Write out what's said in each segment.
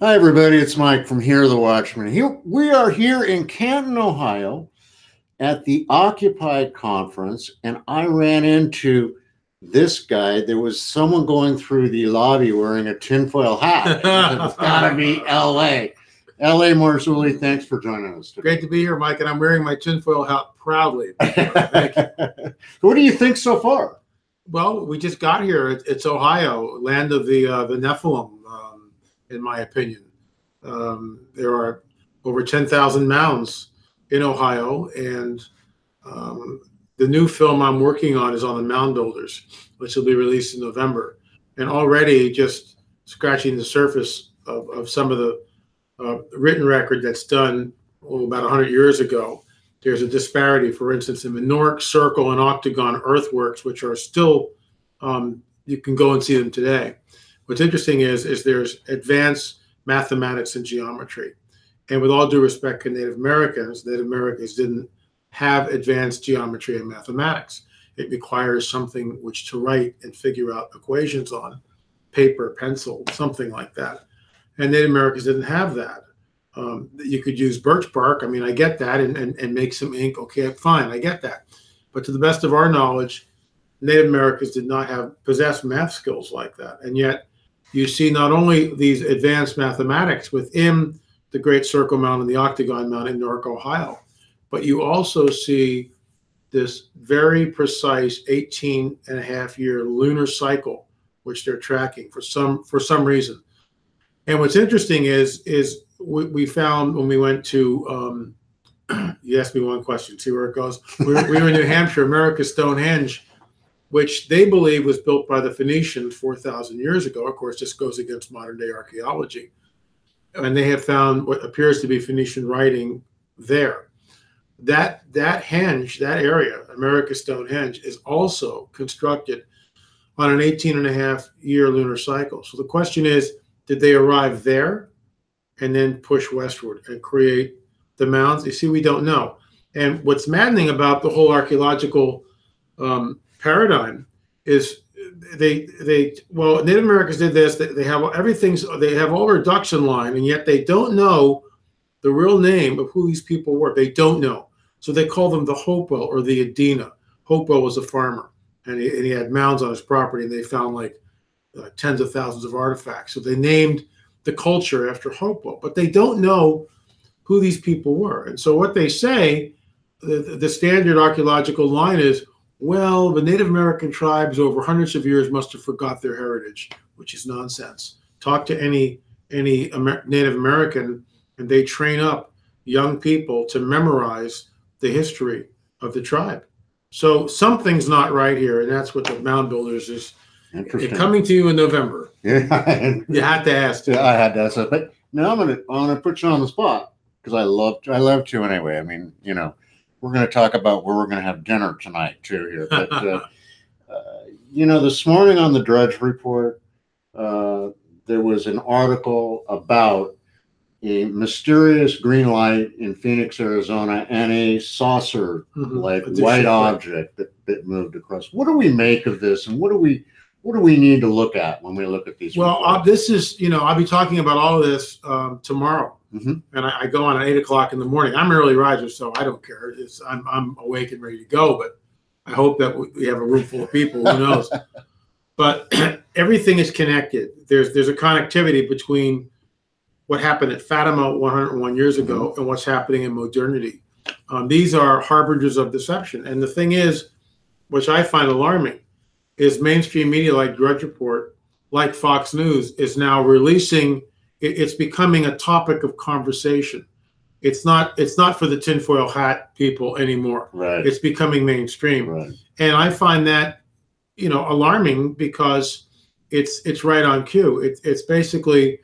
Hi, everybody. It's Mike from Here, the Watchmen. Here we are here in Canton, Ohio, at the Occupied Conference, and I ran into this guy. There was someone going through the lobby wearing a tinfoil hat. It's got to be L.A. L.A. Marzulli, thanks for joining us today. Great to be here, Mike, and I'm wearing my tinfoil hat proudly. Thank you. What do you think so far? Well, we just got here. It's Ohio, land of the Nephilim, in my opinion. There are over 10,000 mounds in Ohio, and the new film I'm working on is on the mound builders, which will be released in November. And already just scratching the surface of some of the written record that's done about 100 years ago. There's a disparity, for instance, in Minorque, Circle, and Octagon earthworks, which are still, you can go and see them today. What's interesting is there's advanced mathematics and geometry. And with all due respect to Native Americans didn't have advanced geometry and mathematics. It requires something which to write and figure out equations on, paper, pencil, something like that. And Native Americans didn't have that. You could use birch bark. I mean, I get that, and make some ink. Okay, fine, I get that. But to the best of our knowledge, Native Americans did not possess math skills like that. And yet you see not only these advanced mathematics within the Great Circle Mound and the Octagon Mound in Newark, Ohio, but you also see this very precise 18-and-a-half-year lunar cycle, which they're tracking for some reason. And what's interesting is we found when we went to, you asked me one question, see where it goes. We were in New Hampshire, America's Stonehenge, which they believe was built by the Phoenicians 4,000 years ago. Of course, this goes against modern day archaeology. And they have found what appears to be Phoenician writing there. That henge, that area, America's Stonehenge, is also constructed on an 18-and-a-half-year lunar cycle. So the question is, did they arrive there and then push westward and create the mounds? You see, we don't know. And what's maddening about the whole archaeological paradigm is well, Native Americans did this. They have all their ducks in line, and yet they don't know the real name of who these people were. They don't know. So they call them the Hopewell or the Adena. Hopewell was a farmer, and he had mounds on his property, and they found like tens of thousands of artifacts. So they named the culture after Hopewell, but they don't know who these people were. And so what they say, the standard archaeological line is, well, the Native American tribes over hundreds of years must have forgot their heritage, which is nonsense. Talk to any Native American, and they train up young people to memorize the history of the tribe. So something's not right here, and that's what the mound builders is. Interesting. Coming to you in November. Yeah, you had to ask. Yeah, I had to ask. But now I'm gonna put you on the spot because I love to anyway. I mean, we're going to talk about where we're going to have dinner tonight too here. But this morning on the Drudge Report, there was an article about a mysterious green light in Phoenix, Arizona, and a saucer-like white object that moved across. What do we make of this, and what do we need to look at when we look at these? Well, this is, I'll be talking about all of this tomorrow. And I go on at 8 o'clock in the morning. I'm an early riser, so I don't care. I'm awake and ready to go, but I hope that we have a room full of people. Who knows? But everything is connected. There's a connectivity between what happened at Fatima 101 years ago and what's happening in modernity. These are harbingers of deception. And the thing is, which I find alarming, is mainstream media like Drudge Report, like Fox News, is now releasing. It's becoming a topic of conversation. It's not for the tinfoil hat people anymore. Right. It's becoming mainstream. Right. And I find that, alarming because it's right on cue. It's basically,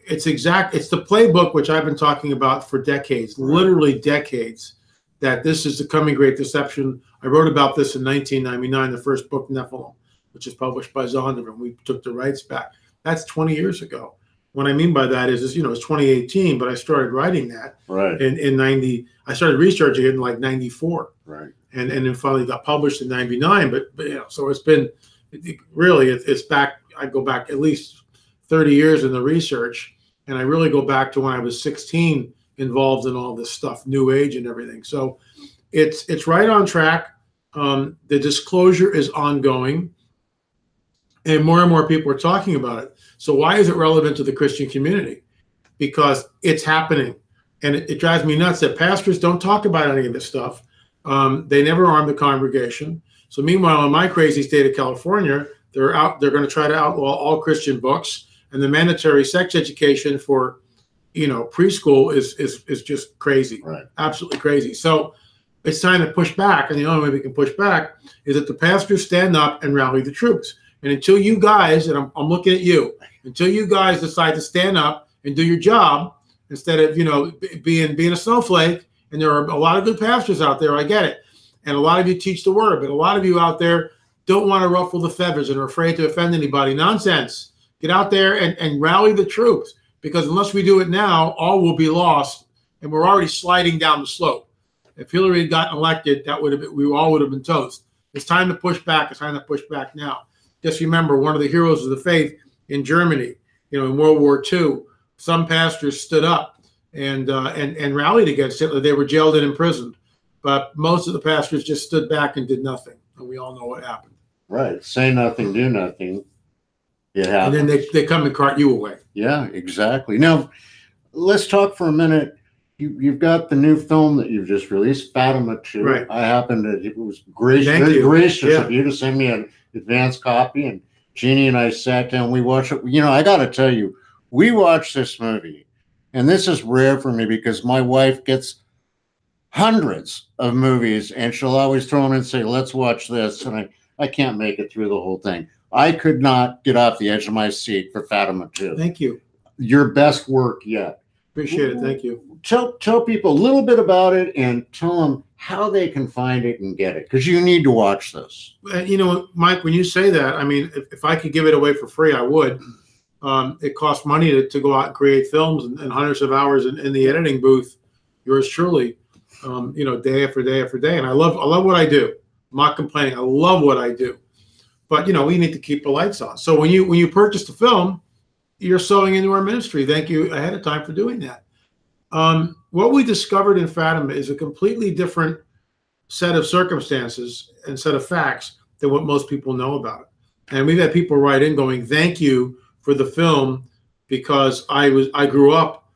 it's the playbook which I've been talking about for decades, literally decades, that this is the coming great deception. I wrote about this in 1999, the first book, Nephilim, which is published by Zondervan. We took the rights back. That's 20 years ago. What I mean by that is, it's 2018, but I started writing that in 90. I started researching it in like 94. Right. And then finally got published in 99. But so it's been, it's back. I go back at least 30 years in the research, and I really go back to when I was 16, involved in all this stuff, New Age and everything. So it's right on track. The disclosure is ongoing, and more people are talking about it. So why is it relevant to the Christian community? Because it's happening, and it drives me nuts that pastors don't talk about any of this stuff. They never arm the congregation. So meanwhile, in my crazy state of California, they're going to try to outlaw all Christian books, and the mandatory sex education for, preschool is just crazy, right? Absolutely crazy. So it's time to push back, and the only way we can push back is that the pastors stand up and rally the troops. And until you guys, and I'm looking at you, until you guys decide to stand up and do your job instead of being a snowflake, and there are a lot of good pastors out there, I get it, and a lot of you teach the word, but a lot of you out there don't want to ruffle the feathers and are afraid to offend anybody. Nonsense. Get out there and rally the troops, because unless we do it now, all will be lost, and we're already sliding down the slope. If Hillary had gotten elected, we all would have been toast. It's time to push back. It's time to push back now. Just remember, one of the heroes of the faith in Germany, in World War II, some pastors stood up and rallied against Hitler. They were jailed and imprisoned, but most of the pastors just stood back and did nothing, and we all know what happened. Right. Say nothing, do nothing. It happens. And then they come and cart you away. Yeah, exactly. Now, let's talk for a minute. You've got the new film that you've just released, Fatima 2. Right. It was very gracious of you to send me an advance copy, and Jeannie and I sat down, we watched it. I got to tell you, we watched this movie, and this is rare for me because my wife gets hundreds of movies, and she'll always throw in and say, let's watch this, and I can't make it through the whole thing. I could not get off the edge of my seat for Fatima 2. Thank you. Your best work yet. Appreciate it. Thank you. Tell people a little bit about it, and tell them how they can find it and get it, because you need to watch this. Mike, when you say that, I mean, if I could give it away for free, I would. It costs money to go out and create films and hundreds of hours in the editing booth. Yours truly, day after day after day, and I love what I do. I'm not complaining. I love what I do, but we need to keep the lights on. So when you purchase the film, you're sowing into our ministry. Thank you ahead of time for doing that. What we discovered in Fatima is a completely different set of circumstances and set of facts than what most people know about it. And we've had people write in going, "Thank you for the film, because I grew up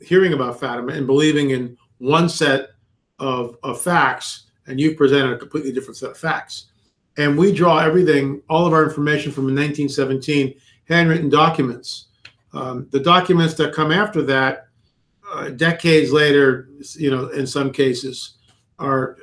hearing about Fatima and believing in one set of facts, and you've presented a completely different set of facts." And we draw all of our information from 1917 handwritten documents. The documents that come after that, decades later, in some cases, they're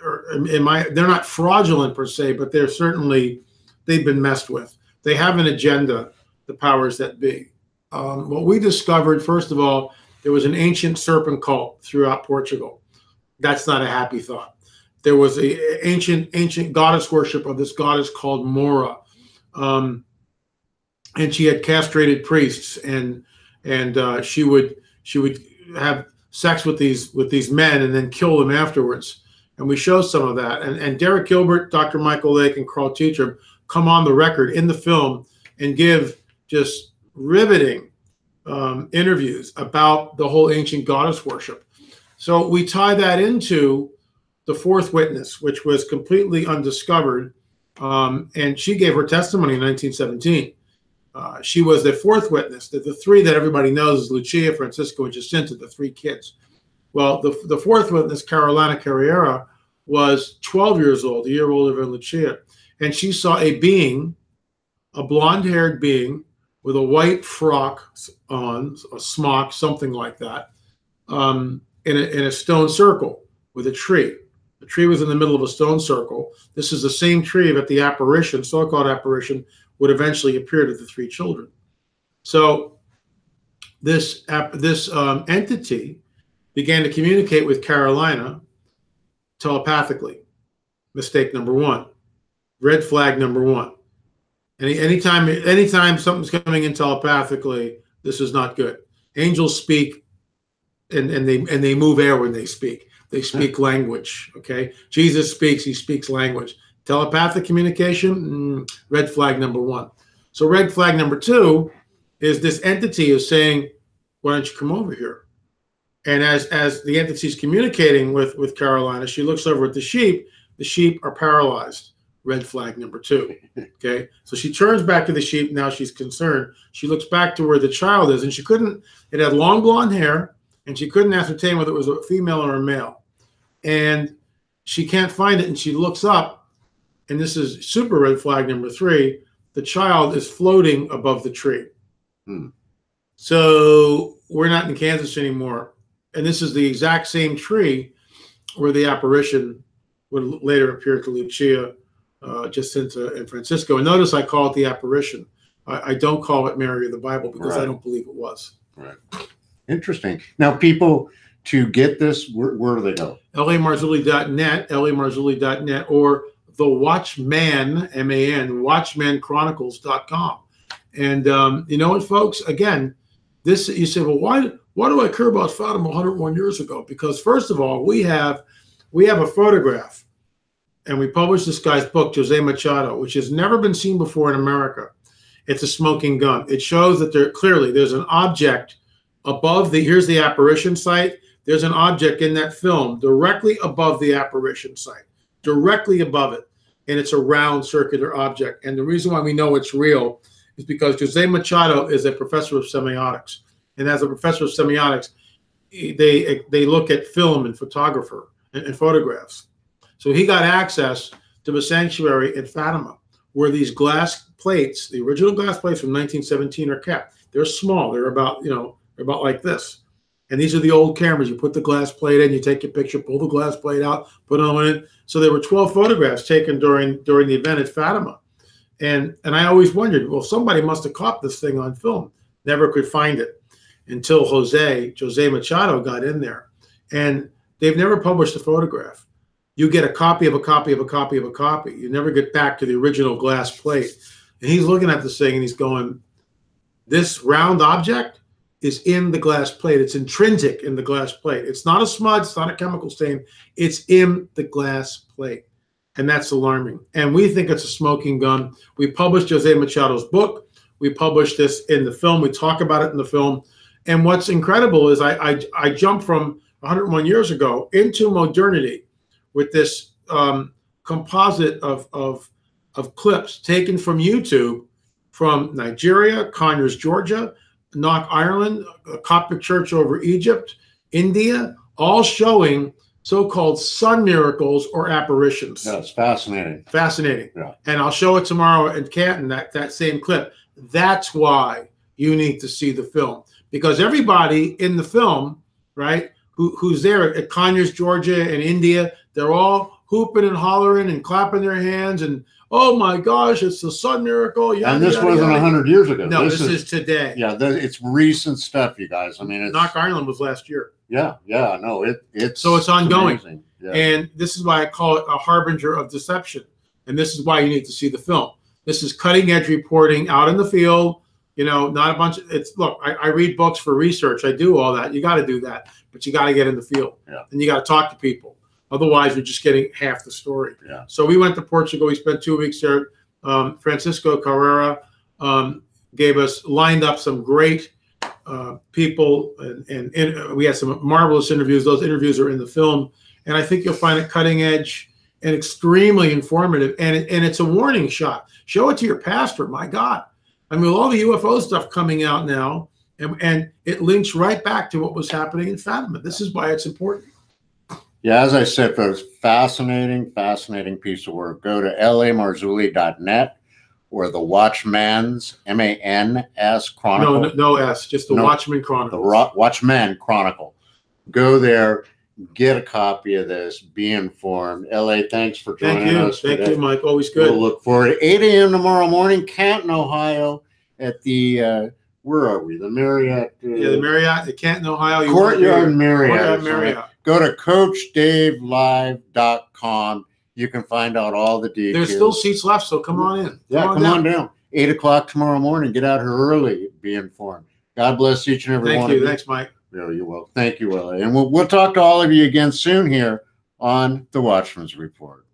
not fraudulent per se, but they've been messed with. They have an agenda, the powers that be. What we discovered, first of all, there was an ancient serpent cult throughout Portugal. That's not a happy thought. There was a ancient goddess worship of this goddess called Mora. And she had castrated priests, and she would have sex with these men and then kill them afterwards. And we show some of that. And Derek Gilbert, Dr. Michael Lake, and Carl Teacher come on the record in the film and give just riveting interviews about the whole ancient goddess worship. So we tie that into the fourth witness, which was completely undiscovered. And she gave her testimony in 1917. She was the fourth witness. The three that everybody knows is Lucia, Francisco, and Jacinta, the three kids. Well, the fourth witness, Carolina Carriera, was 12 years old, a year older than Lucia. And she saw a being, a blonde-haired being with a white frock on, a smock, something like that, in a stone circle with a tree. The tree was in the middle of a stone circle. This is the same tree that the apparition, so-called apparition, would eventually appear to the three children. So this entity began to communicate with Carolina telepathically. Mistake number one. Red flag number one. Anytime something's coming in telepathically, this is not good. Angels speak, and they move air when they speak. They speak language. Okay, Jesus speaks. He speaks language. Telepathic communication, red flag number one. So red flag number two is this entity is saying, why don't you come over here? And as the entity is communicating with Carolina, she looks over at the sheep. The sheep are paralyzed. Red flag number 2. Okay. So she turns back to the sheep. Now she's concerned. She looks back to where the child is, and she couldn't, it had long blonde hair, and she couldn't ascertain whether it was a female or a male. And she can't find it. And she looks up, and this is super red flag number 3. The child is floating above the tree. So we're not in Kansas anymore. And this is the exact same tree where the apparition would later appear to Lucia, Jacinta, and Francisco. And notice I call it the apparition. I don't call it Mary of the Bible because I don't believe it was. Right. Interesting. Now, people, to get this, where do they go? LAMarzulli.net, LAMarzulli.net, or the Watchman, M-A-N, WatchmenChronicles.com. And you know what, folks? Again, this, you say, well, why do I care about Fatima 101 years ago? Because first of all, we have a photograph, and we published this guy's book, Jose Machado, which has never been seen before in America. It's a smoking gun. It shows that there's an object above here's the apparition site. There's an object in that film directly above the apparition site, directly above it. And it's a round circular object. And the reason why we know it's real is because Jose Machado is a professor of semiotics. And as a professor of semiotics, they look at film and photographer and photographs. So he got access to the sanctuary in Fatima, where these glass plates, the original glass plates from 1917, are kept. They're small. They're about, they're about like this. And these are the old cameras. You put the glass plate in, you take your picture, pull the glass plate out, put it on it. So there were 12 photographs taken during the event at Fatima. And I always wondered, well, somebody must have caught this thing on film. Never could find it until Jose Machado got in there. And they've never published a photograph. You get a copy of a copy of a copy of a copy. You never get back to the original glass plate. And he's looking at this thing and he's going, this round object is in the glass plate. It's intrinsic in the glass plate. It's not a smudge. It's not a chemical stain. It's in the glass plate. And that's alarming. And we think it's a smoking gun. We published Jose Machado's book. We published this in the film. We talk about it in the film. And what's incredible is I jumped from 101 years ago into modernity with this composite of clips taken from YouTube from Nigeria, Conyers, Georgia, Knock, Ireland, a Coptic church over Egypt, India, all showing so-called sun miracles or apparitions. That's fascinating. Fascinating. Yeah. And I'll show it tomorrow in Canton, that same clip. That's why you need to see the film. Because everybody in the film, right, who's there at Conyers, Georgia, and India, they're all hooping and hollering and clapping their hands and, oh my gosh, it's the sun miracle. Yada, and this yada, wasn't yada. 100 years ago. No, this is today. Yeah, it's recent stuff, you guys. I mean, Knock, Ireland was last year. Yeah, no, it's so it's ongoing. It's yeah. And this is why I call it a harbinger of deception. And this is why you need to see the film. This is cutting edge reporting out in the field. Not a bunch of look, I read books for research. I do all that. You got to do that, but you got to get in the field and you got to talk to people. Otherwise, you're just getting half the story. Yeah. So we went to Portugal. We spent 2 weeks there. Francisco Carrera lined up some great people, and we had some marvelous interviews. Those interviews are in the film, and I think you'll find it cutting edge and extremely informative. And it's a warning shot. Show it to your pastor. My God. I mean, with all the UFO stuff coming out now, and it links right back to what was happening in Fatima. This is why it's important. Yeah, as I said, folks, fascinating piece of work. Go to LAMarzulli.net or the Watchman's, M-A-N-S, Chronicle. No S, just the Watchmen Chronicle. The Watchmen Chronicle. Go there, get a copy of this, be informed. LA, thanks for joining us today. Thank you, Mike. Always good. We'll look forward to 8 a.m. tomorrow morning, Canton, Ohio, at the, where are we? The Marriott. The Marriott, the Canton, Ohio. Courtyard Marriott. Courtyard Marriott. Go to CoachDaveLive.com. You can find out all the details. There's still seats left, so come on in. Come on down. 8 o'clock tomorrow morning. Get out here early. Be informed. God bless each and every one of you. Thanks, Mike. You're welcome. Thank you, Willie. And we'll talk to all of you again soon here on the Watchmen's Report.